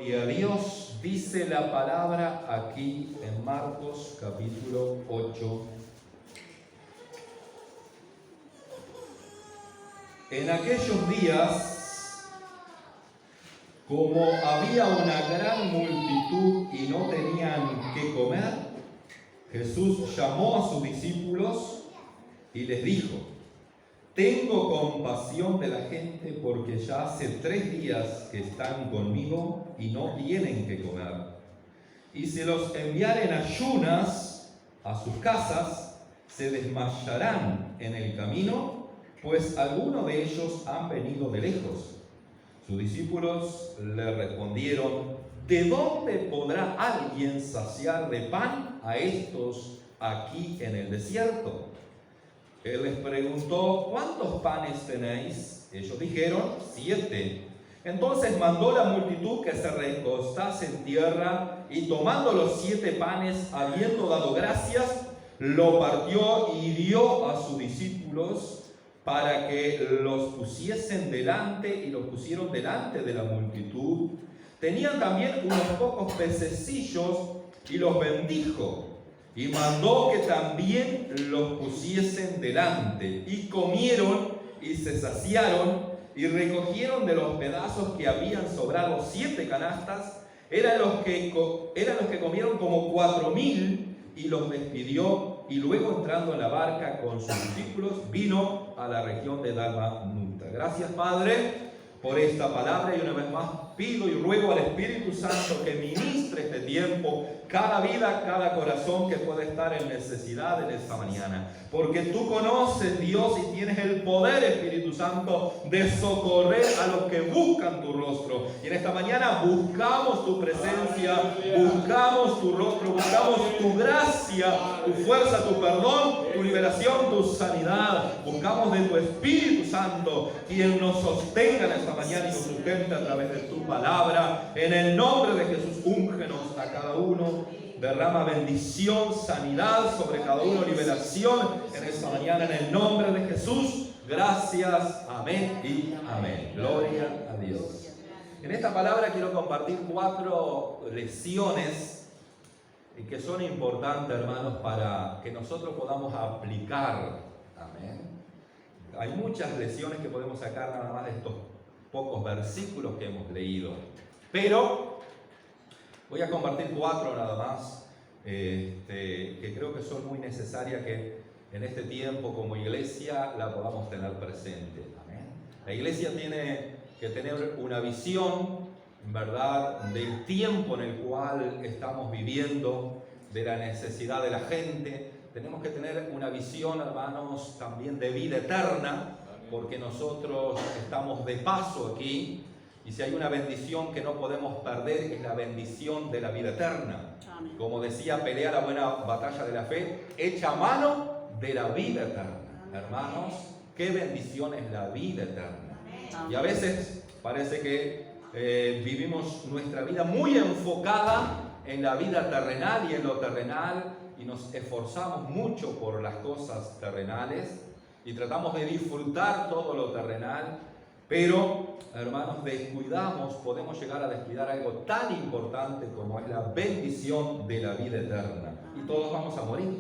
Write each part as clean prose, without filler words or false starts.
Y a Dios dice la palabra aquí en Marcos capítulo 8. En aquellos días, como había una gran multitud y no tenían qué comer, Jesús llamó a sus discípulos y les dijo: tengo compasión de la gente porque ya hace 3 días que están conmigo y no tienen que comer. Y si los enviaren ayunas a sus casas, se desmayarán en el camino, pues algunos de ellos han venido de lejos. Sus discípulos le respondieron: ¿de dónde podrá alguien saciar de pan a estos aquí en el desierto? Él les preguntó: ¿cuántos panes tenéis? Ellos dijeron: 7. Entonces mandó la multitud que se recostase en tierra, y tomando los 7 panes, habiendo dado gracias, lo partió y dio a sus discípulos para que los pusiesen delante, y los pusieron delante de la multitud. Tenían también unos pocos pececillos y los bendijo. Y mandó que también los pusiesen delante. Y comieron y se saciaron y recogieron de los pedazos que habían sobrado 7 canastas. Eran los que comieron como 4,000, y los despidió. Y luego, entrando en la barca con sus discípulos, vino a la región de Dalmanuta. Gracias, Padre, por esta palabra, y una vez más pido y ruego al Espíritu Santo que ministre este tiempo, cada vida, cada corazón que puede estar en necesidad en esta mañana. Porque tú conoces, Dios, y tienes el poder, Espíritu Santo, de socorrer a los que buscan tu rostro. Y en esta mañana buscamos tu presencia, buscamos tu rostro, buscamos tu gracia, tu fuerza, tu perdón, tu liberación, tu sanidad. Buscamos de tu Espíritu Santo, quien nos sostenga en esta mañana y nos sustenta a través de tu palabra. En el nombre de Jesús, úngenos a cada uno. Derrama bendición, sanidad sobre cada uno, liberación en esta mañana, en el nombre de Jesús. Gracias, amén y amén. Gloria a Dios. En esta palabra quiero compartir 4 lecciones que son importantes, hermanos, para que nosotros podamos aplicar. Amén. Hay muchas lecciones que podemos sacar nada más de estos pocos versículos que hemos leído, pero voy a compartir 4 nada más, que creo que son muy necesarias, que en este tiempo como iglesia la podamos tener presente. Amén. La iglesia tiene que tener una visión, ¿verdad?, del tiempo en el cual estamos viviendo, de la necesidad de la gente. Tenemos que tener una visión, hermanos, también de vida eterna, porque nosotros estamos de paso aquí. Y si hay una bendición que no podemos perder, es la bendición de la vida eterna. Amén. Como decía, pelea la buena batalla de la fe, echa mano de la vida eterna. Amén. Hermanos, qué bendición es la vida eterna. Amén. Y a veces parece que vivimos nuestra vida muy enfocada en la vida terrenal y en lo terrenal, y nos esforzamos mucho por las cosas terrenales y tratamos de disfrutar todo lo terrenal. Pero, hermanos, podemos llegar a descuidar algo tan importante como es la bendición de la vida eterna. Y todos vamos a morir,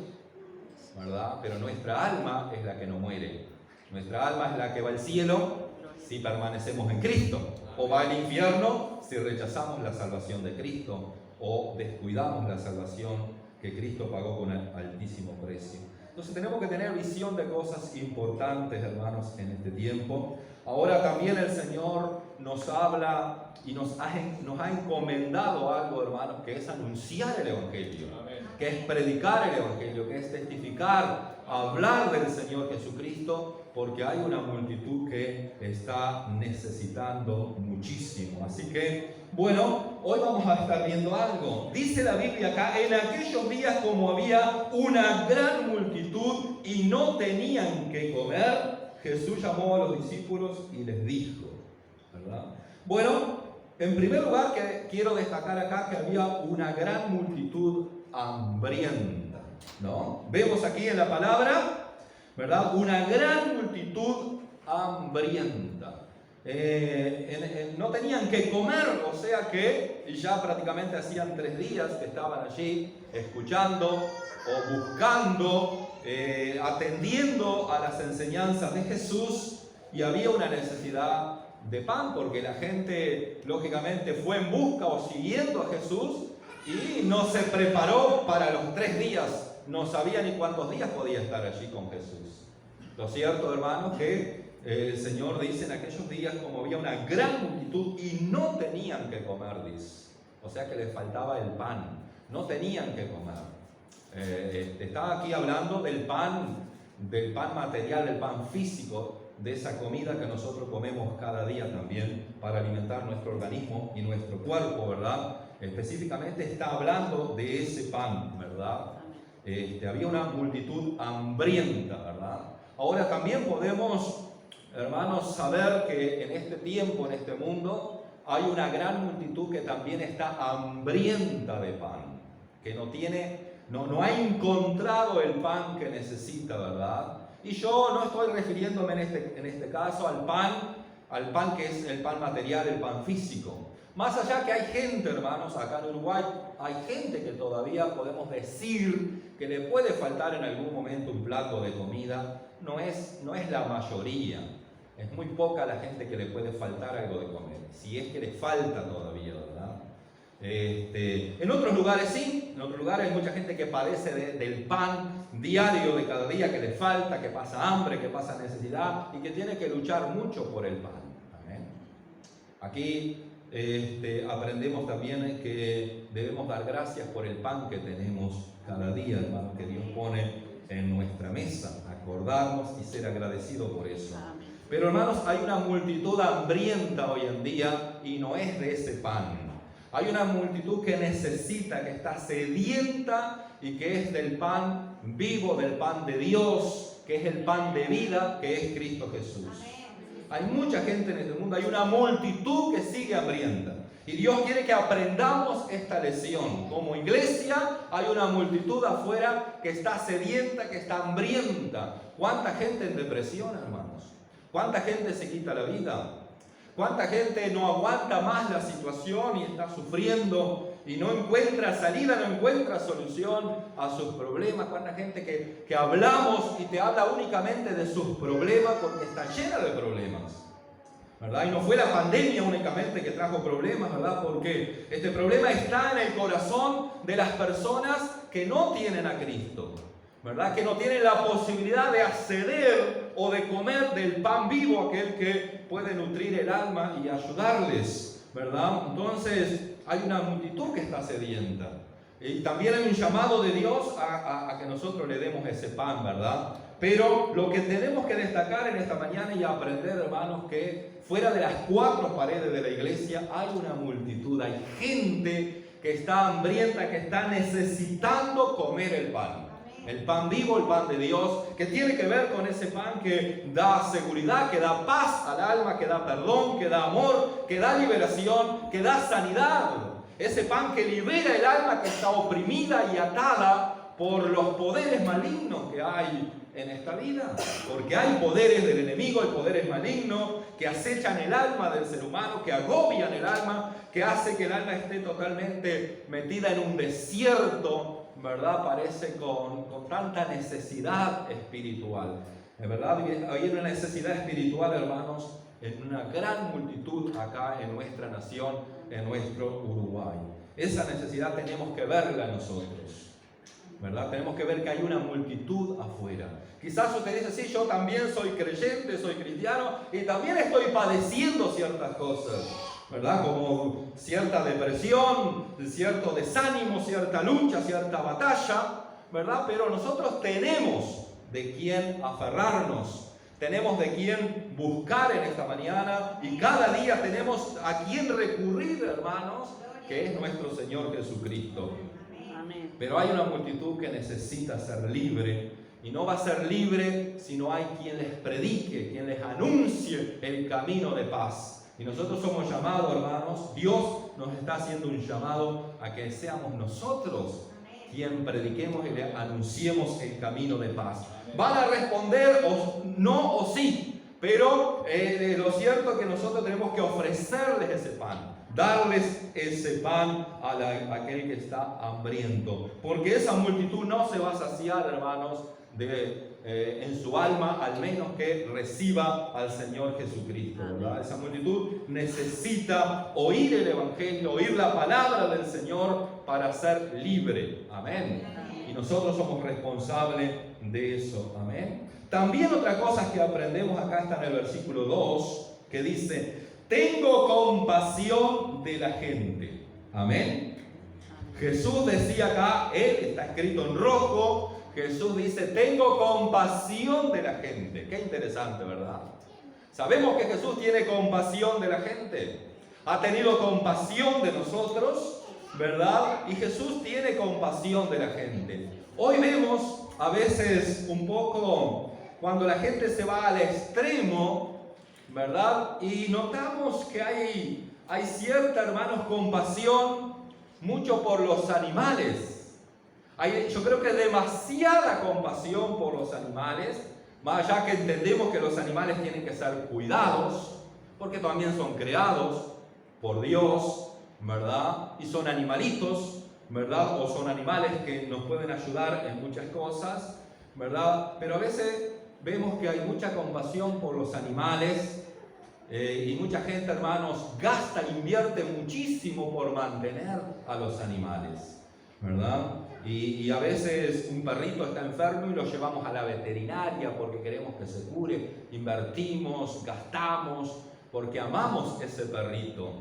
¿verdad? Pero nuestra alma es la que no muere. Nuestra alma es la que va al cielo si permanecemos en Cristo, o va al infierno si rechazamos la salvación de Cristo o descuidamos la salvación que Cristo pagó con altísimo precio. Entonces tenemos que tener visión de cosas importantes, hermanos, en este tiempo. Ahora también el Señor nos habla y nos ha encomendado algo, hermanos, que es anunciar el Evangelio. Amén. Que es predicar el Evangelio, que es testificar, hablar del Señor Jesucristo, porque hay una multitud que está necesitando muchísimo. Así que, bueno, hoy vamos a estar viendo algo. Dice la Biblia acá: en aquellos días, como había una gran multitud y no tenían que comer, Jesús llamó a los discípulos y les dijo, ¿verdad? Bueno, en primer lugar, que quiero destacar acá que había una gran multitud hambrienta, ¿no? Vemos aquí en la palabra, ¿verdad?, una gran multitud hambrienta. no tenían que comer, o sea que ya prácticamente hacían 3 días que estaban allí escuchando o buscando, atendiendo a las enseñanzas de Jesús, y había una necesidad de pan porque la gente lógicamente fue en busca o siguiendo a Jesús y no se preparó para los 3 días, no sabía ni cuántos días podía estar allí con Jesús. Lo cierto, hermanos, que el Señor dice en aquellos días, como había una gran multitud y no tenían que comer, dice, o sea que les faltaba el pan, no tenían que comer. Está aquí hablando del pan material, del pan físico, de esa comida que nosotros comemos cada día también para alimentar nuestro organismo y nuestro cuerpo, ¿verdad? Específicamente está hablando de ese pan, ¿verdad? Había una multitud hambrienta, ¿verdad? Ahora también podemos, hermanos, saber que en este tiempo, en este mundo, hay una gran multitud que también está hambrienta de pan, que no ha encontrado el pan que necesita, ¿verdad? Y yo no estoy refiriéndome en este caso al pan que es el pan material, el pan físico. Más allá que hay gente, hermanos, acá en Uruguay, hay gente que todavía podemos decir que le puede faltar en algún momento un plato de comida. No es la mayoría. Es muy poca la gente que le puede faltar algo de comer. Si es que le falta todavía, ¿verdad? En otros lugares sí, en otros lugares hay mucha gente que padece del pan diario de cada día, que le falta, que pasa hambre, que pasa necesidad y que tiene que luchar mucho por el pan. ¿Amén? Aquí aprendemos también que debemos dar gracias por el pan que tenemos cada día, hermano, que Dios pone en nuestra mesa, acordarnos y ser agradecidos por eso. Pero, hermanos, hay una multitud hambrienta hoy en día y no es de ese pan. Hay una multitud que necesita, que está sedienta y que es del pan vivo, del pan de Dios, que es el pan de vida, que es Cristo Jesús. Hay mucha gente en este mundo, hay una multitud que sigue hambrienta. Y Dios quiere que aprendamos esta lección. Como iglesia hay una multitud afuera que está sedienta, que está hambrienta. ¿Cuánta gente en depresión, hermanos? ¿Cuánta gente se quita la vida? ¿Cuánta gente no aguanta más la situación y está sufriendo y no encuentra salida, no encuentra solución a sus problemas? ¿Cuánta gente que hablamos y te habla únicamente de sus problemas porque está llena de problemas? ¿Verdad? Y no fue la pandemia únicamente que trajo problemas, ¿verdad? Porque este problema está en el corazón de las personas que no tienen a Cristo, ¿verdad? Que no tienen la posibilidad de acceder o de comer del pan vivo, aquel que puede nutrir el alma y ayudarles, ¿verdad? Entonces hay una multitud que está sedienta. Y también hay un llamado de Dios a que nosotros le demos ese pan, ¿verdad? Pero lo que tenemos que destacar en esta mañana y aprender, hermanos, que fuera de las 4 paredes de la iglesia hay una multitud, hay gente que está hambrienta, que está necesitando comer el pan. El pan vivo, el pan de Dios, que tiene que ver con ese pan que da seguridad, que da paz al alma, que da perdón, que da amor, que da liberación, que da sanidad. Ese pan que libera el alma que está oprimida y atada por los poderes malignos que hay en esta vida. Porque hay poderes del enemigo, hay poderes malignos que acechan el alma del ser humano, que agobian el alma, que hace que el alma esté totalmente metida en un desierto, ¿verdad? Parece con tanta necesidad espiritual. En verdad, hay una necesidad espiritual, hermanos, en una gran multitud acá en nuestra nación, en nuestro Uruguay. Esa necesidad tenemos que verla nosotros, ¿verdad? Tenemos que ver que hay una multitud afuera. Quizás usted dice, sí, yo también soy creyente, soy cristiano y también estoy padeciendo ciertas cosas, ¿verdad? Como cierta depresión, cierto desánimo, cierta lucha, cierta batalla, ¿verdad? Pero nosotros tenemos de quién aferrarnos, tenemos de quién buscar en esta mañana y cada día tenemos a quién recurrir, hermanos, que es nuestro Señor Jesucristo. Pero hay una multitud que necesita ser libre y no va a ser libre si no hay quien les predique, quien les anuncie el camino de paz. Y nosotros somos llamados, hermanos, Dios nos está haciendo un llamado a que seamos nosotros quien prediquemos y le anunciemos el camino de paz. Van a responder o no o sí, Pero lo cierto es que nosotros tenemos que ofrecerles ese pan, darles ese pan a aquel que está hambriento. Porque esa multitud no se va a saciar, hermanos, en su alma, al menos que reciba al Señor Jesucristo, ¿verdad? Esa multitud necesita oír el Evangelio, oír la palabra del Señor para ser libre. Amén. Y nosotros somos responsables de eso. Amén. También otra cosa que aprendemos acá está en el versículo 2, que dice: tengo compasión de la gente. Amén. Jesús decía acá, está escrito en rojo, Jesús dice: tengo compasión de la gente. Qué interesante, ¿verdad? Sabemos que Jesús tiene compasión de la gente. Ha tenido compasión de nosotros, ¿verdad? Y Jesús tiene compasión de la gente. Hoy vemos a veces un poco cuando la gente se va al extremo, ¿verdad? Y notamos que hay cierta, hermanos, compasión mucho por los animales. Yo creo que demasiada compasión por los animales, más allá que entendemos que los animales tienen que ser cuidados, porque también son creados por Dios, ¿verdad? Y son animalitos, ¿verdad? O son animales que nos pueden ayudar en muchas cosas, ¿verdad? Pero a veces vemos que hay mucha compasión por los animales y mucha gente, hermanos, invierte muchísimo por mantener a los animales, ¿verdad? Y a veces un perrito está enfermo y lo llevamos a la veterinaria porque queremos que se cure, invertimos, gastamos, porque amamos ese perrito,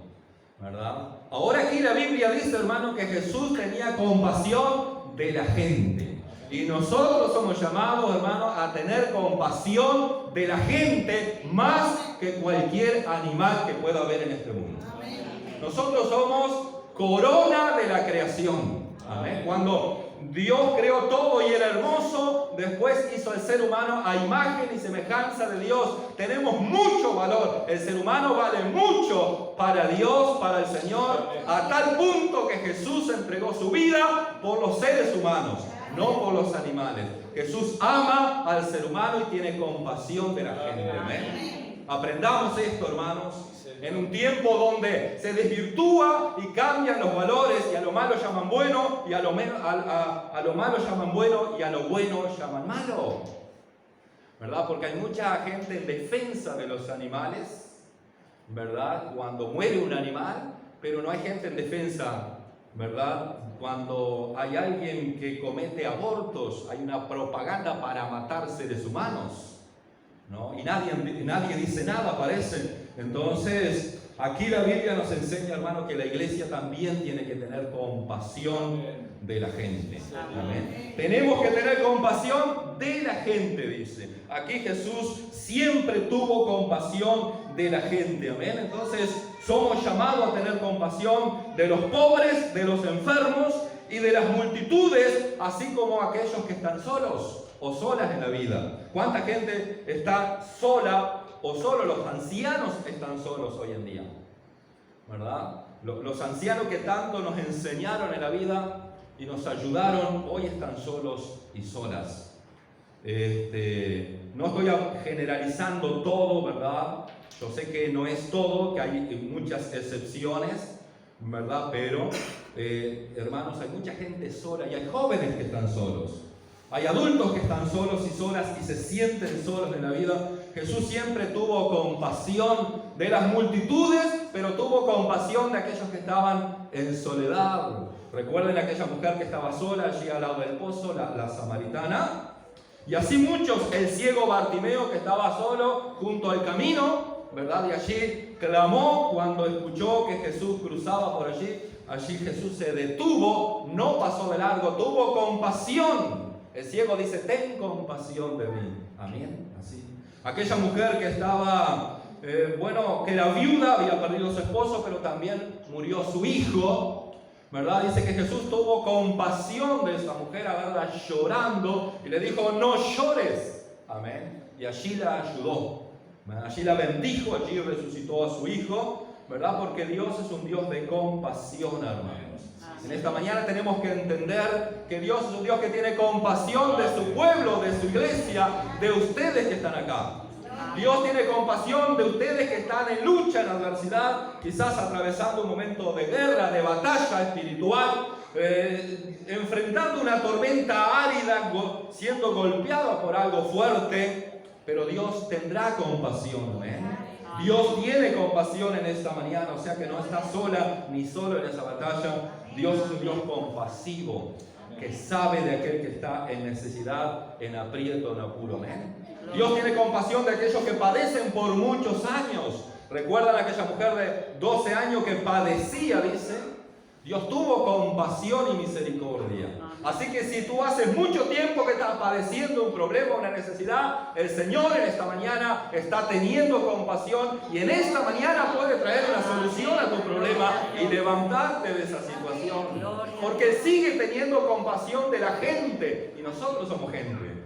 ¿verdad? Ahora aquí la Biblia dice, hermano, que Jesús tenía compasión de la gente. Y nosotros somos llamados, hermanos, a tener compasión de la gente más que cualquier animal que pueda haber en este mundo. Nosotros somos corona de la creación. Amén. Cuando Dios creó todo y era hermoso, después hizo al ser humano a imagen y semejanza de Dios. Tenemos mucho valor. El ser humano vale mucho para Dios, para el Señor, a tal punto que Jesús entregó su vida por los seres humanos, no por los animales. Jesús ama al ser humano y tiene compasión de la gente. Amén. Aprendamos esto, hermanos. En un tiempo donde se desvirtúa y cambian los valores, y a lo malo llaman bueno, y a lo malo llaman bueno, y a lo bueno llaman malo, ¿verdad? Porque hay mucha gente en defensa de los animales, ¿verdad? Cuando muere un animal, pero no hay gente en defensa, ¿verdad? Cuando hay alguien que comete abortos, hay una propaganda para matar seres humanos, ¿no? Y nadie dice nada, parece. Entonces, aquí la Biblia nos enseña, hermano, que la iglesia también tiene que tener compasión de la gente. Amén. Tenemos que tener compasión de la gente, dice. Aquí Jesús siempre tuvo compasión de la gente. Amén. Entonces, somos llamados a tener compasión de los pobres, de los enfermos y de las multitudes, así como aquellos que están solos o solas en la vida. ¿Cuánta gente está sola? O solo los ancianos están solos hoy en día, ¿verdad? Los ancianos que tanto nos enseñaron en la vida y nos ayudaron, hoy están solos y solas. No estoy generalizando todo, ¿verdad? Yo sé que no es todo, que hay muchas excepciones, ¿verdad? Pero, hermanos, hay mucha gente sola y hay jóvenes que están solos. Hay adultos que están solos y solas y se sienten solos en la vida. Jesús siempre tuvo compasión de las multitudes, pero tuvo compasión de aquellos que estaban en soledad. Recuerden aquella mujer que estaba sola allí al lado del pozo, la samaritana. Y así muchos, el ciego Bartimeo que estaba solo junto al camino, ¿verdad? Y allí clamó cuando escuchó que Jesús cruzaba por allí. Allí Jesús se detuvo, no pasó de largo, tuvo compasión. El ciego dice: ten compasión de mí. Amén. Así. Aquella mujer que estaba, que la viuda había perdido a su esposo, pero también murió su hijo, ¿verdad? Dice que Jesús tuvo compasión de esa mujer, a verla llorando, y le dijo: no llores. Amén. Y allí la ayudó. Allí la bendijo, allí resucitó a su hijo, ¿verdad? Porque Dios es un Dios de compasión, hermanos. En esta mañana tenemos que entender que Dios es un Dios que tiene compasión de su pueblo, de su iglesia, de ustedes que están acá. Dios tiene compasión de ustedes que están en lucha, en adversidad, quizás atravesando un momento de guerra, de batalla espiritual, enfrentando una tormenta árida, siendo golpeada por algo fuerte, pero Dios tendrá compasión, amén. Dios tiene compasión en esta mañana, o sea que no está sola ni solo en esa batalla. Dios es un Dios compasivo, que sabe de aquel que está en necesidad, en aprieto, en apuro, amén. Dios tiene compasión de aquellos que padecen por muchos años. ¿Recuerdan a aquella mujer de 12 años que padecía, dice? Dios tuvo compasión y misericordia. Así que si tú hace mucho tiempo que estás padeciendo un problema, una necesidad, el Señor en esta mañana está teniendo compasión y en esta mañana puede traer una solución a tu problema y levantarte de esa situación. Porque Él sigue teniendo compasión de la gente y nosotros somos gente.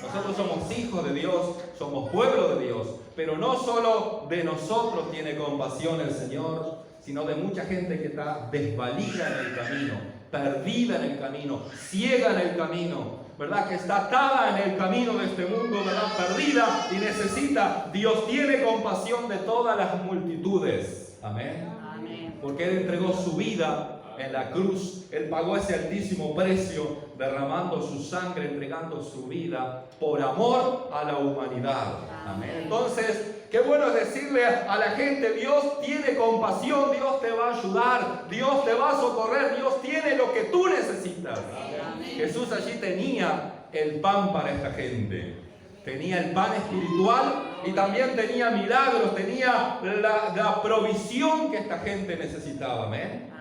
Nosotros somos hijos de Dios, somos pueblo de Dios, pero no solo de nosotros tiene compasión el Señor, sino de mucha gente que está desvalida en el camino, perdida en el camino, ciega en el camino, ¿verdad? Que está atada en el camino de este mundo, ¿verdad? Perdida y necesita. Dios tiene compasión de todas las multitudes. Amén. Amén. Porque Él entregó su vida en la cruz. Él pagó ese altísimo precio, derramando su sangre, entregando su vida por amor a la humanidad. Amén. Entonces, qué bueno es decirle a la gente, Dios tiene compasión, Dios te va a ayudar, Dios te va a socorrer, Dios tiene lo que tú necesitas. Amén. Jesús allí tenía el pan para esta gente. Tenía el pan espiritual y también tenía milagros, tenía la provisión que esta gente necesitaba. Amén.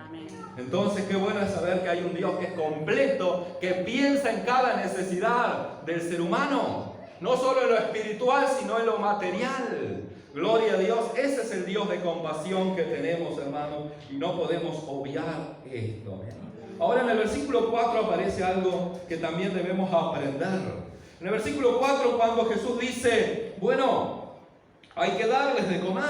Entonces, qué bueno es saber que hay un Dios que es completo, que piensa en cada necesidad del ser humano. No solo en lo espiritual, sino en lo material. Gloria a Dios, ese es el Dios de compasión que tenemos, hermanos, y no podemos obviar esto. Ahora en el versículo 4 aparece algo que también debemos aprender. En el versículo 4, cuando Jesús dice, bueno, hay que darles de comer,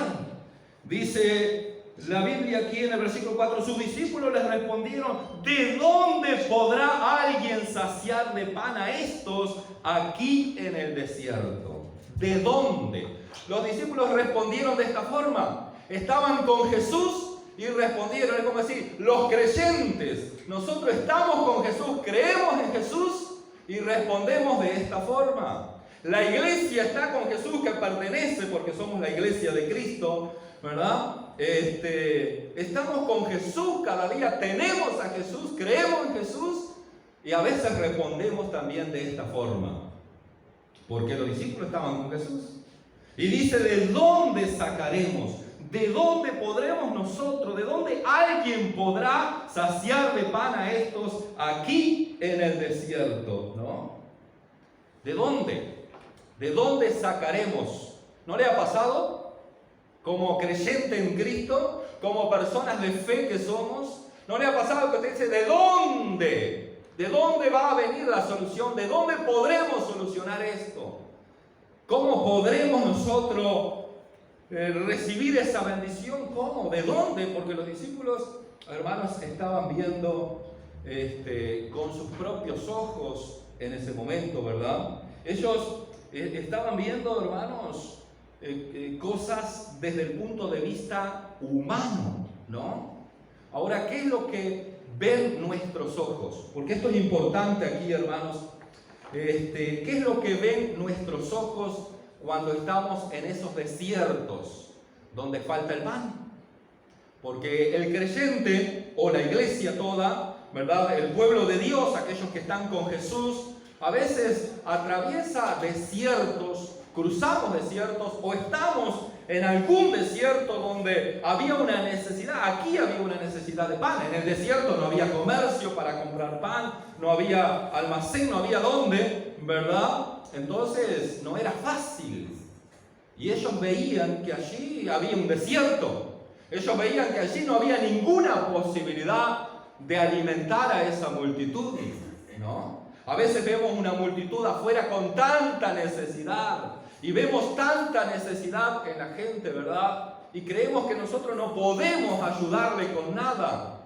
dice la Biblia aquí en el versículo 4, sus discípulos les respondieron, ¿de dónde podrá alguien saciar de pan a estos aquí en el desierto? ¿De dónde? Los discípulos respondieron de esta forma. Estaban con Jesús y respondieron, es como decir, los creyentes, nosotros estamos con Jesús, creemos en Jesús y respondemos de esta forma. La iglesia está con Jesús, que pertenece, porque somos la iglesia de Cristo, ¿verdad? Estamos con Jesús cada día, tenemos a Jesús, creemos en Jesús y a veces respondemos también de esta forma, porque los discípulos estaban con Jesús. Y dice, ¿de dónde sacaremos? ¿De dónde podremos nosotros? ¿De dónde alguien podrá saciar de pan a estos aquí en el desierto? ¿No? ¿De dónde? ¿De dónde sacaremos? ¿No le ha pasado? Como creyente en Cristo, como personas de fe que somos, ¿no le ha pasado que usted dice, ¿de dónde? ¿De dónde va a venir la solución? ¿De dónde podremos solucionar esto? ¿Cómo podremos nosotros recibir esa bendición? ¿Cómo? ¿De dónde? Porque los discípulos, hermanos, estaban viendo con sus propios ojos en ese momento, ¿verdad? Ellos estaban viendo, hermanos, cosas desde el punto de vista humano, ¿no? Ahora, ¿qué es lo que ven nuestros ojos? Porque esto es importante aquí, hermanos. ¿Qué es lo que ven nuestros ojos cuando estamos en esos desiertos donde falta el pan? Porque el creyente o la iglesia toda, ¿verdad? El pueblo de Dios, aquellos que están con Jesús, a veces atraviesa desiertos, cruzamos desiertos o estamos en algún desierto donde había una necesidad. Aquí había una necesidad de pan. En el desierto no había comercio para comprar pan, no había almacén, no había dónde, ¿verdad? Entonces no era fácil. Y ellos veían que allí había un desierto. Ellos veían que allí no había ninguna posibilidad de alimentar a esa multitud, ¿no? A veces vemos una multitud afuera con tanta necesidad y vemos tanta necesidad en la gente, ¿verdad? Y creemos que nosotros no podemos ayudarle con nada.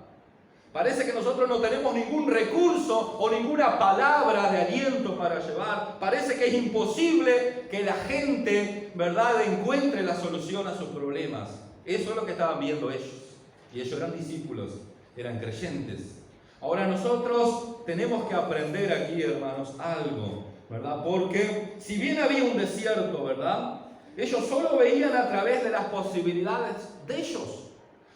Parece que nosotros no tenemos ningún recurso o ninguna palabra de aliento para llevar. Parece que es imposible que la gente, ¿verdad?, encuentre la solución a sus problemas. Eso es lo que estaban viendo ellos. Y ellos eran discípulos, eran creyentes. Ahora nosotros tenemos que aprender aquí, hermanos, algo, ¿verdad? Porque si bien había un desierto, ¿verdad?, ellos solo veían a través de las posibilidades de ellos.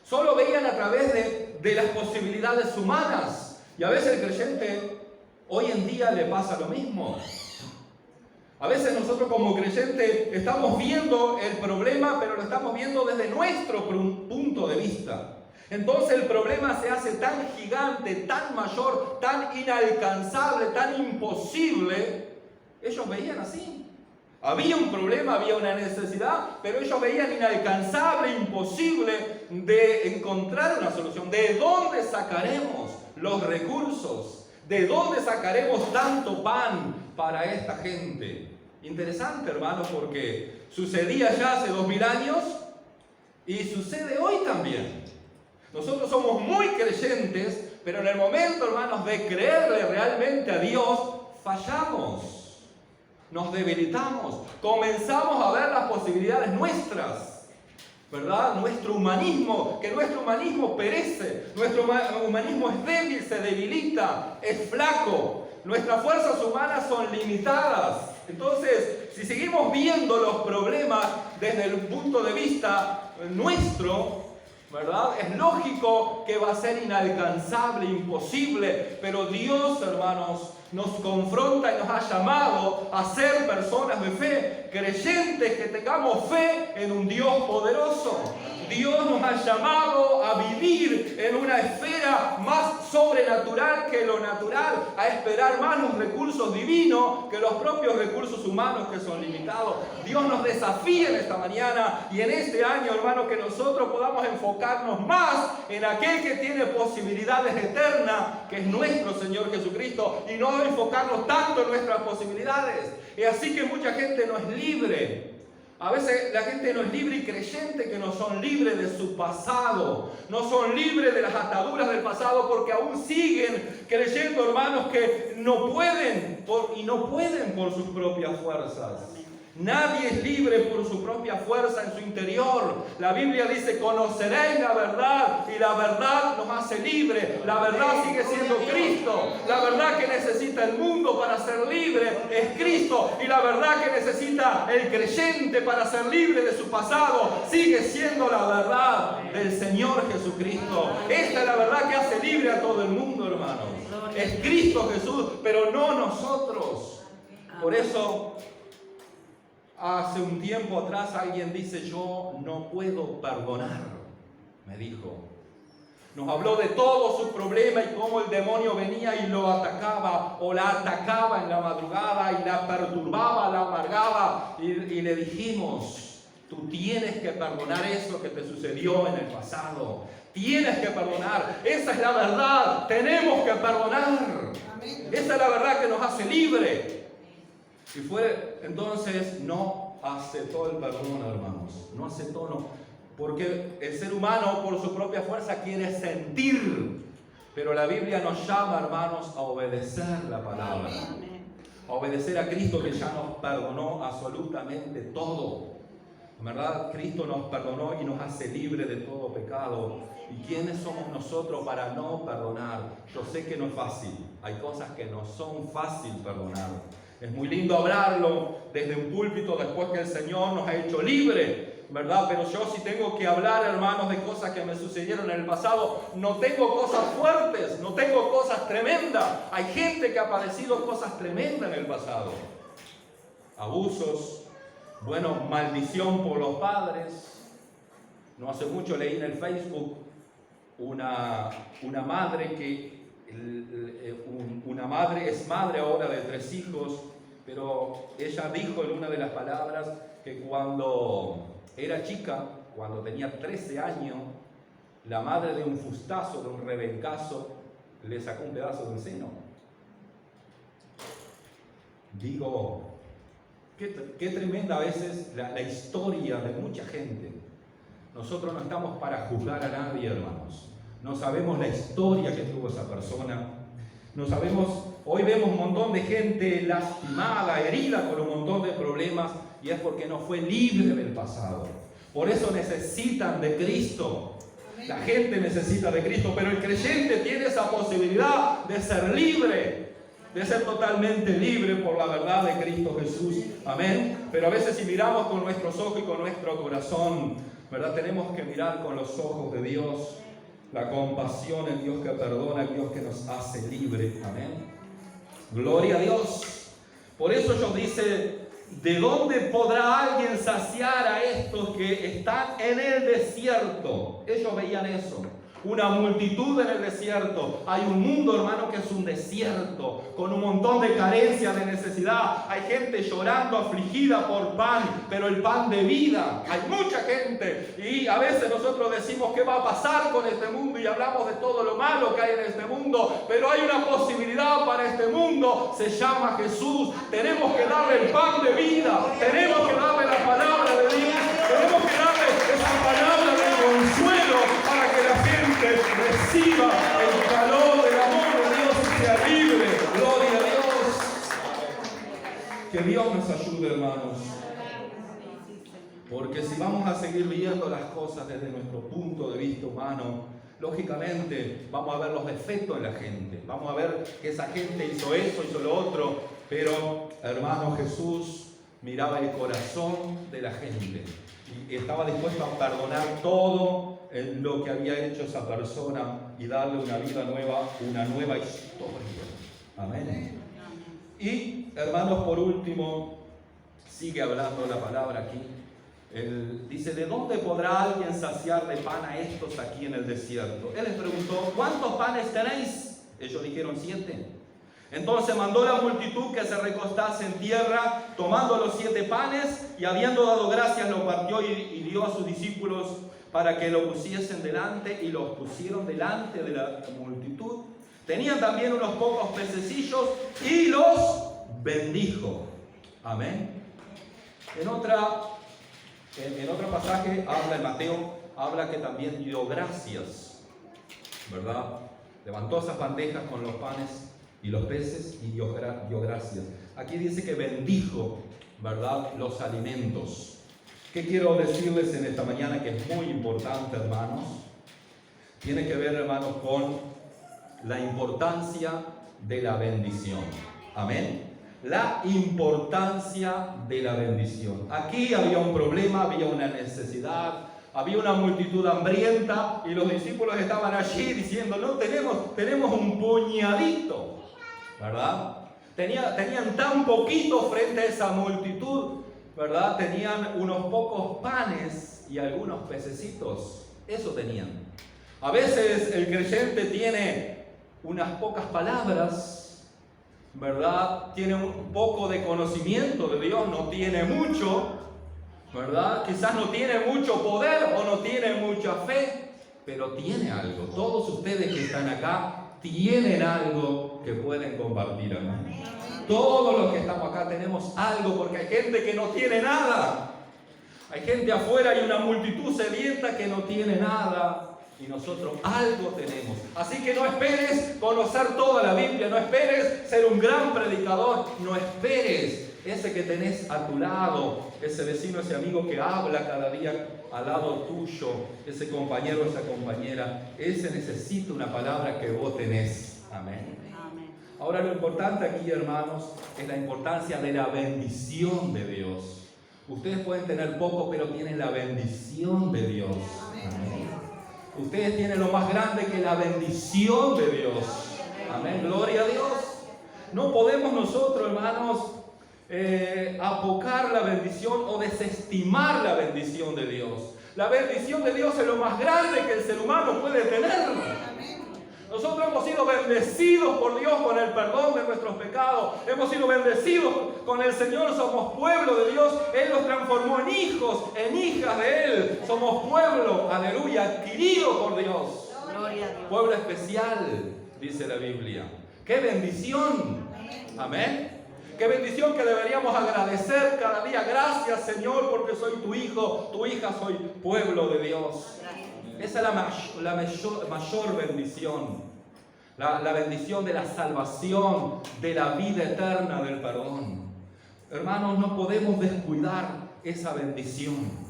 Solo veían a través de las posibilidades humanas. Y a veces el creyente hoy en día le pasa lo mismo. A veces nosotros como creyentes estamos viendo el problema, pero lo estamos viendo desde nuestro punto de vista. Entonces el problema se hace tan gigante, tan mayor, tan inalcanzable, tan imposible. Ellos veían así. Había un problema, había una necesidad, pero ellos veían inalcanzable, imposible de encontrar una solución. ¿De dónde sacaremos los recursos? ¿De dónde sacaremos tanto pan para esta gente? Interesante, hermanos, porque sucedía ya hace 2000 años y sucede hoy también. Nosotros somos muy creyentes, pero en el momento, hermanos, de creerle realmente a Dios, fallamos. Nos debilitamos, comenzamos a ver las posibilidades nuestras, ¿verdad? Nuestro humanismo, que nuestro humanismo perece, nuestro humanismo es débil, se debilita, es flaco, nuestras fuerzas humanas son limitadas. Entonces, si seguimos viendo los problemas desde el punto de vista nuestro, ¿verdad?, es lógico que va a ser inalcanzable, imposible, pero Dios, hermanos, nos confronta y nos ha llamado a ser personas de fe, creyentes que tengamos fe en un Dios poderoso. Dios nos ha llamado a vivir en una esfera más sobrenatural que lo natural, a esperar más los recursos divinos que los propios recursos humanos que son limitados. Dios nos desafía en esta mañana y en este año, hermanos, que nosotros podamos enfocarnos más en aquel que tiene posibilidades eternas, que es nuestro Señor Jesucristo, y no enfocarnos tanto en nuestras posibilidades. Y así que mucha gente no es libre. A veces la gente no es libre y creyente que no son libres de su pasado, no son libres de las ataduras del pasado porque aún siguen creyendo, hermanos, que no pueden por sus propias fuerzas. Nadie es libre por su propia fuerza en su interior. La Biblia dice: conoceréis la verdad y la verdad nos hace libre. La verdad sigue siendo Cristo. La verdad que necesita el mundo para ser libre es Cristo. Y la verdad que necesita el creyente para ser libre de su pasado sigue siendo la verdad del Señor Jesucristo. Esta es la verdad que hace libre a todo el mundo, hermanos. Es Cristo Jesús, pero no nosotros. Por eso, hace un tiempo atrás alguien dice: yo no puedo perdonar, me dijo. Nos habló de todos sus problemas y cómo el demonio venía y lo atacaba o la atacaba en la madrugada y la perturbaba, la amargaba. Y le dijimos: tú tienes que perdonar eso que te sucedió en el pasado. Tienes que perdonar. Esa es la verdad. Tenemos que perdonar. Esa es la verdad que nos hace libre. Y fue entonces, no aceptó el perdón, hermanos. No aceptó, no. Porque el ser humano por su propia fuerza quiere sentir. Pero la Biblia nos llama, hermanos, a obedecer la palabra. A obedecer a Cristo, que ya nos perdonó absolutamente todo. ¿Verdad? Cristo nos perdonó y nos hace libre de todo pecado. ¿Y quiénes somos nosotros para no perdonar? Yo sé que no es fácil. Hay cosas que no son fácil perdonar. Es muy lindo hablarlo desde un púlpito después que el Señor nos ha hecho libre, ¿verdad? Pero yo sí tengo que hablar, hermanos, de cosas que me sucedieron en el pasado. No tengo cosas fuertes, no tengo cosas tremendas. Hay gente que ha padecido cosas tremendas en el pasado. Abusos, maldición por los padres. No hace mucho leí en el Facebook una madre que una madre es madre ahora de 3 hijos, pero ella dijo en una de las palabras que cuando era chica, cuando tenía 13 años, la madre de un fustazo, de un rebencazo, le sacó un pedazo de un seno. Digo, qué tremenda a veces la historia de mucha gente. Nosotros no estamos para juzgar a nadie, hermanos. No sabemos la historia que tuvo esa persona. No sabemos, hoy vemos un montón de gente lastimada, herida con un montón de problemas, y es porque no fue libre del pasado. Por eso necesitan de Cristo. La gente necesita de Cristo, pero el creyente tiene esa posibilidad de ser libre, de ser totalmente libre por la verdad de Cristo Jesús. Amén. Pero a veces si miramos con nuestros ojos y con nuestro corazón, ¿verdad? Tenemos que mirar con los ojos de Dios. La compasión, el Dios que perdona, el Dios que nos hace libre. Amén. Gloria a Dios. Por eso Dios dice, ¿de dónde podrá alguien saciar a estos que están en el desierto? Ellos veían eso. Una multitud en el desierto. Hay un mundo, hermano, que es un desierto, con un montón de carencias, de necesidad. Hay gente llorando, afligida por pan, pero el pan de vida. Hay mucha gente. Y a veces nosotros decimos, ¿qué va a pasar con este mundo? Y hablamos de todo lo malo que hay en este mundo. Pero hay una posibilidad para este mundo. Se llama Jesús. Tenemos que darle el pan de vida. Tenemos que darle la palabra de Dios. Tenemos que darle esa palabra de consuelo para que la gente reciba el calor del amor de Dios y sea libre. Gloria a Dios. Que Dios nos ayude, hermanos. Porque si vamos a seguir viendo las cosas desde nuestro punto de vista humano, lógicamente vamos a ver los defectos en la gente. Vamos a ver que esa gente hizo eso, hizo lo otro. Pero, hermano, Jesús miraba el corazón de la gente y estaba dispuesto a perdonar todo lo que había hecho esa persona y darle una vida nueva, una nueva historia. Amén. Y, hermanos, por último, sigue hablando la palabra aquí. Él dice, ¿de dónde podrá alguien saciar de pan a estos aquí en el desierto? Él les preguntó, ¿cuántos panes tenéis? Ellos dijeron 7. Entonces mandó la multitud que se recostase en tierra, tomando los 7 panes, y habiendo dado gracias, los partió y dio a sus discípulos para que lo pusiesen delante, y los pusieron delante de la multitud. Tenían también unos pocos pececillos, y los bendijo. Amén. En otro pasaje habla en Mateo, habla que también dio gracias, ¿verdad? Levantó esas bandejas con los panes y los peces y dio gracias. Aquí dice que bendijo, ¿verdad?, los alimentos. ¿Qué quiero decirles en esta mañana que es muy importante, hermanos? Tiene que ver, hermanos, con la importancia de la bendición. Amén. La importancia de la bendición. Aquí había un problema, había una necesidad, había una multitud hambrienta y los discípulos estaban allí diciendo, no, tenemos un puñadito, ¿verdad? Tenían tan poquito frente a esa multitud, ¿verdad? Tenían unos pocos panes y algunos pececitos. Eso tenían. A veces el creyente tiene unas pocas palabras, ¿verdad? Tiene un poco de conocimiento de Dios, no tiene mucho, ¿verdad? Quizás no tiene mucho poder o no tiene mucha fe, pero tiene algo. Todos ustedes que están acá tienen algo que pueden compartir, hermano. Todos los que estamos acá tenemos algo, porque hay gente que no tiene nada. Hay gente afuera y una multitud sedienta que no tiene nada. Y nosotros algo tenemos. Así que no esperes conocer toda la Biblia, no esperes ser un gran predicador, no esperes ese que tenés a tu lado, ese vecino, ese amigo que habla cada día al lado tuyo, ese compañero, esa compañera, ese necesita una palabra que vos tenés. Amén. Ahora lo importante aquí, hermanos, es la importancia de la bendición de Dios. Ustedes pueden tener poco, pero tienen la bendición de Dios. Amén. Ustedes tienen lo más grande que la bendición de Dios. Amén. Gloria a Dios. No podemos nosotros, hermanos, apocar la bendición o desestimar la bendición de Dios. La bendición de Dios es lo más grande que el ser humano puede tener. Nosotros hemos sido bendecidos por Dios con el perdón de nuestros pecados. Hemos sido bendecidos con el Señor. Somos pueblo de Dios. Él nos transformó en hijos, en hijas de Él. Somos pueblo, aleluya, adquirido por Dios. Gloria a Dios. Pueblo especial, dice la Biblia. ¡Qué bendición! Amén. ¡Qué bendición que deberíamos agradecer cada día! Gracias, Señor, porque soy tu hijo, tu hija, soy pueblo de Dios. Esa es la mayor bendición. La bendición de la salvación, de la vida eterna, del perdón. Hermanos, no podemos descuidar esa bendición.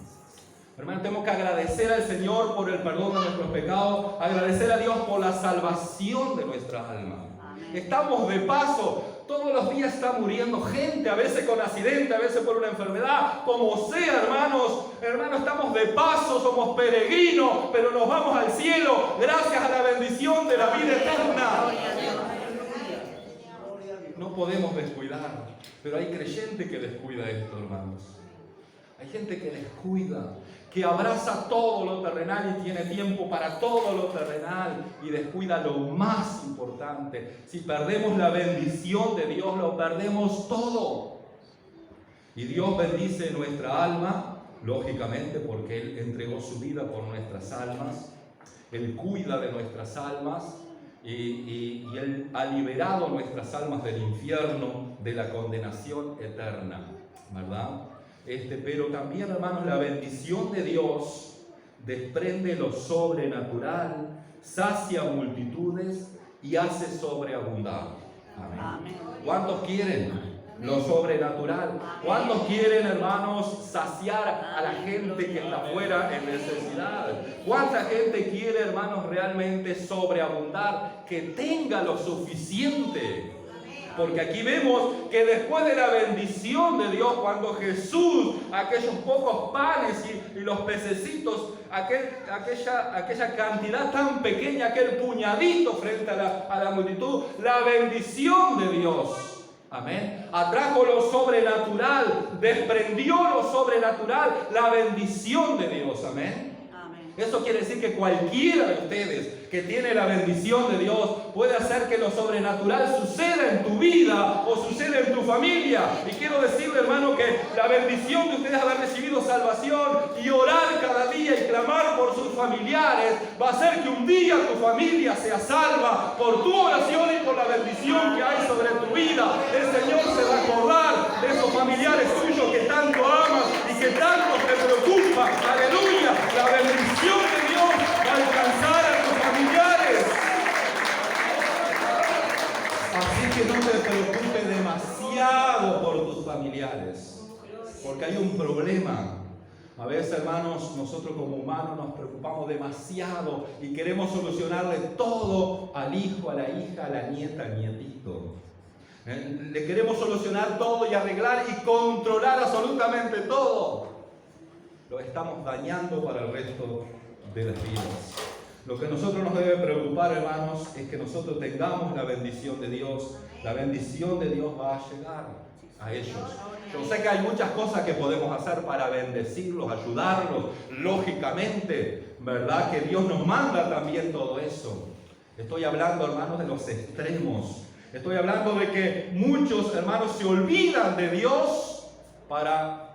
Hermanos, tenemos que agradecer al Señor por el perdón de nuestros pecados, agradecer a Dios por la salvación de nuestra alma. Estamos de paso. Todos los días está muriendo gente, a veces con accidente, a veces por una enfermedad, como sea, hermanos, estamos de paso, somos peregrinos, pero nos vamos al cielo gracias a la bendición de la vida eterna. No podemos descuidar, pero hay creyente que descuida esto, hermanos. Hay gente que descuida, que abraza todo lo terrenal y tiene tiempo para todo lo terrenal y descuida lo más importante. Si perdemos la bendición de Dios, lo perdemos todo. Y Dios bendice nuestra alma, lógicamente, porque Él entregó su vida por nuestras almas. Él cuida de nuestras almas y Él ha liberado nuestras almas del infierno, de la condenación eterna, ¿verdad? Pero también, hermanos, la bendición de Dios desprende lo sobrenatural, sacia multitudes y hace sobreabundar. Amén. ¿Cuántos quieren lo sobrenatural? ¿Cuántos quieren, hermanos, saciar a la gente que está fuera en necesidad? ¿Cuánta gente quiere, hermanos, realmente sobreabundar, que tenga lo suficiente? Porque aquí vemos que después de la bendición de Dios, cuando Jesús, aquellos pocos panes y los pececitos, aquella cantidad tan pequeña, aquel puñadito frente a la multitud, la bendición de Dios, amén, atrajo lo sobrenatural, desprendió lo sobrenatural, la bendición de Dios, amén. Eso quiere decir que cualquiera de ustedes que tiene la bendición de Dios puede hacer que lo sobrenatural suceda en tu vida o suceda en tu familia. Y quiero decirle, hermano, que la bendición de ustedes haber recibido salvación y orar cada día y clamar por sus familiares va a hacer que un día tu familia sea salva por tu oración y por la bendición que hay sobre tu vida. El Señor se va a acordar de esos familiares tuyos que tanto amas y que tanto te preocupa. Aleluya, la bendición de Dios va a alcanzar a tus familiares. Así que no te preocupes demasiado por tus familiares, porque hay un problema. A veces, hermanos, nosotros como humanos nos preocupamos demasiado y queremos solucionarle todo al hijo, a la hija, a la nieta, al nietito. Le queremos solucionar todo y arreglar y controlar absolutamente todo. Lo estamos dañando para el resto de las vidas. Lo que a nosotros nos debe preocupar, hermanos, es que nosotros tengamos la bendición de Dios. La bendición de Dios va a llegar a ellos. Yo sé que hay muchas cosas que podemos hacer para bendecirlos, ayudarlos, lógicamente, ¿verdad? Que Dios nos manda también todo eso. Estoy hablando, hermanos, de los extremos. Estoy hablando de que muchos, hermanos, se olvidan de Dios para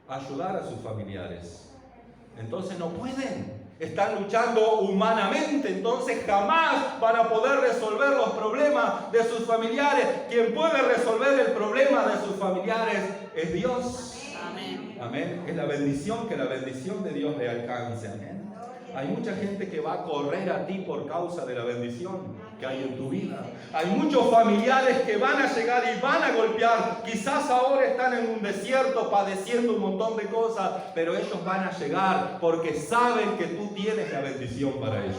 ayudar a sus familiares. Entonces no pueden. Están luchando humanamente, entonces jamás van a poder resolver los problemas de sus familiares. Quien puede resolver el problema de sus familiares es Dios. Amén. Amén. Es la bendición, que la bendición de Dios le alcance. Amén. Hay mucha gente que va a correr a ti por causa de la bendición que hay en tu vida. Hay muchos familiares que van a llegar y van a golpear. Quizás ahora están en un desierto padeciendo un montón de cosas, pero ellos van a llegar porque saben que tú tienes la bendición para ellos.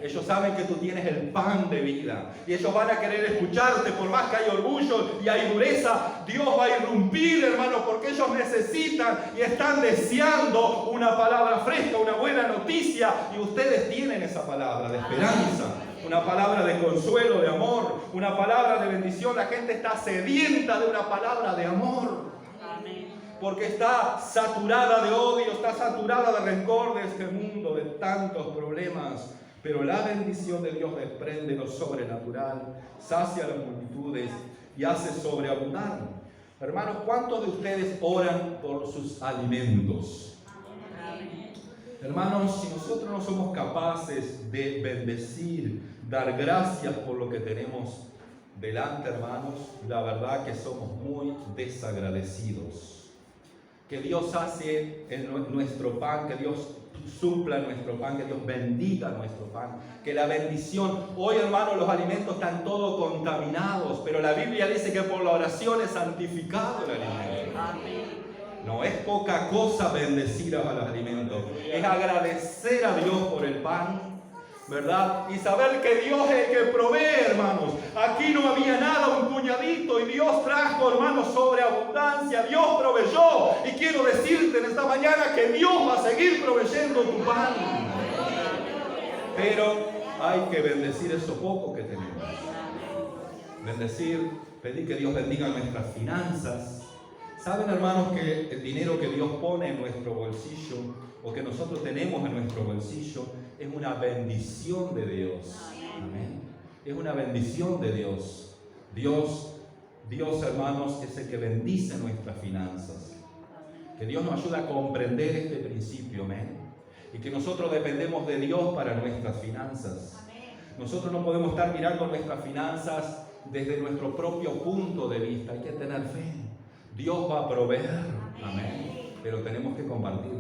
Ellos saben que tú tienes el pan de vida y ellos van a querer escucharte. Por más que hay orgullo y hay dureza, Dios va a irrumpir, hermano, porque ellos necesitan y están deseando una palabra fresca, una buena noticia, y ustedes tienen esa palabra de esperanza, una palabra de consuelo, de amor, una palabra de bendición. La gente está sedienta de una palabra de amor, porque está saturada de odio, está saturada de rencor de este mundo, de tantos problemas. Pero la bendición de Dios desprende lo sobrenatural, sacia las multitudes y hace sobreabundar. Hermanos, ¿cuántos de ustedes oran por sus alimentos? Hermanos, si nosotros no somos capaces de bendecir, dar gracias por lo que tenemos delante, hermanos, la verdad que somos muy desagradecidos. Que Dios hace en nuestro pan, que Dios supla nuestro pan, que Dios bendiga nuestro pan, que la bendición, hoy hermanos los alimentos están todos contaminados, pero la Biblia dice que por la oración es santificado el alimento. No es poca cosa bendecir a los alimentos, es agradecer a Dios por el pan, ¿verdad? Y saber que Dios es el que provee, hermanos. Aquí no había nada, un puñadito, y Dios trajo, hermanos, sobreabundancia. Dios proveyó. Y quiero decirte en esta mañana que Dios va a seguir proveyendo tu pan. Pero hay que bendecir eso poco que tenemos. Bendecir, pedir que Dios bendiga nuestras finanzas. ¿Saben, hermanos, que el dinero que Dios pone en nuestro bolsillo, o que nosotros tenemos en nuestro bolsillo, es una bendición de Dios? Amén. Es una bendición de Dios. Dios, hermanos, es el que bendice nuestras finanzas. Que Dios nos ayude a comprender este principio, amén. Y que nosotros dependemos de Dios para nuestras finanzas. Nosotros no podemos estar mirando nuestras finanzas desde nuestro propio punto de vista. Hay que tener fe. Dios va a proveer, amén. Pero tenemos que compartir,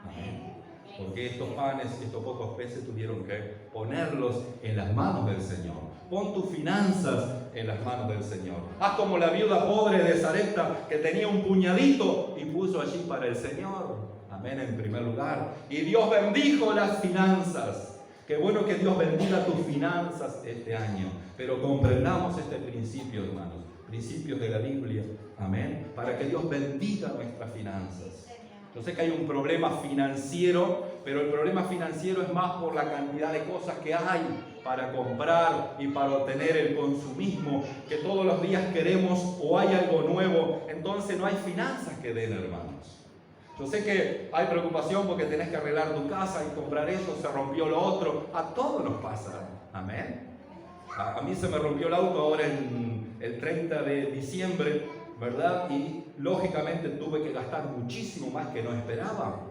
amén. Porque estos panes, estos pocos peces tuvieron que ponerlos en las manos del Señor. Pon tus finanzas en las manos del Señor. Haz como la viuda pobre de Sarepta, que tenía un puñadito y puso allí para el Señor. Amén, en primer lugar. Y Dios bendijo las finanzas. Qué bueno que Dios bendiga tus finanzas este año. Pero comprendamos este principio, hermanos. Principios de la Biblia. Amén. Para que Dios bendiga nuestras finanzas. Yo sé que hay un problema financiero, pero el problema financiero es más por la cantidad de cosas que hay para comprar y para obtener el consumismo, que todos los días queremos o hay algo nuevo, entonces no hay finanzas que den, hermanos. Yo sé que hay preocupación porque tenés que arreglar tu casa y comprar eso, se rompió lo otro, a todos nos pasa, amén. A mí se me rompió el auto ahora en el 30 de diciembre, ¿verdad? Y lógicamente tuve que gastar muchísimo más que no esperaba,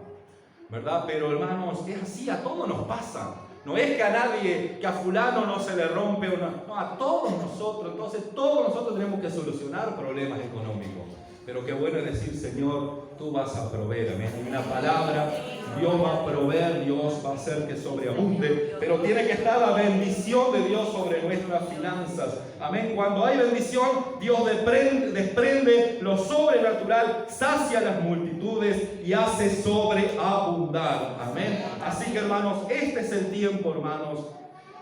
¿verdad? Pero hermanos, es así, a todos nos pasa. No es que a nadie, que a fulano no se le rompe una... No, a todos nosotros. Entonces todos nosotros tenemos que solucionar problemas económicos. Pero qué bueno es decir, Señor, tú vas a proveer, amén. Una palabra, Dios va a proveer, Dios va a hacer que sobreabunde, pero tiene que estar la bendición de Dios sobre nuestras finanzas, amén. Cuando hay bendición, Dios desprende lo sobrenatural, sacia las multitudes y hace sobreabundar, amén. Así que, hermanos, este es el tiempo, hermanos,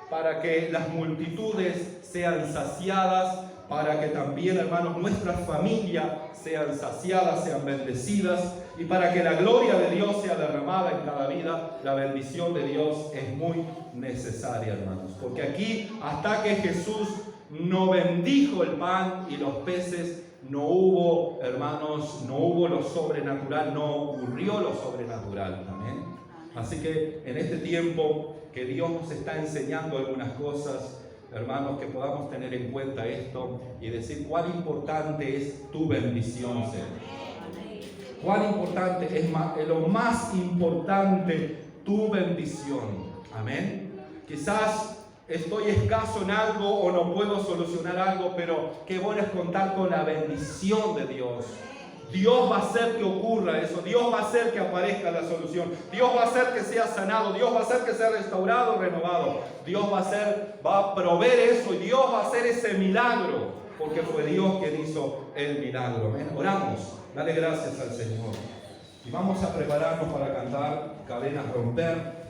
para que las multitudes sean saciadas, para que también, hermanos, nuestras familias sean saciadas, sean bendecidas, y para que la gloria de Dios sea derramada en cada vida. La bendición de Dios es muy necesaria, hermanos, porque aquí, hasta que Jesús no bendijo el pan y los peces, no hubo, hermanos, no hubo lo sobrenatural, no ocurrió lo sobrenatural, amén. Así que en este tiempo que Dios nos está enseñando algunas cosas, hermanos, que podamos tener en cuenta esto y decir cuán importante es tu bendición, Señor. Cuán importante es lo más importante, tu bendición. Amén. Quizás estoy escaso en algo o no puedo solucionar algo, pero qué bueno es contar con la bendición de Dios. Dios va a hacer que ocurra eso, Dios va a hacer que aparezca la solución, Dios va a hacer que sea sanado, Dios va a hacer que sea restaurado, renovado, Dios va a proveer eso y Dios va a hacer ese milagro, porque fue Dios quien hizo el milagro. Amén. Oramos, dale gracias al Señor y vamos a prepararnos para cantar Cadenas Romper.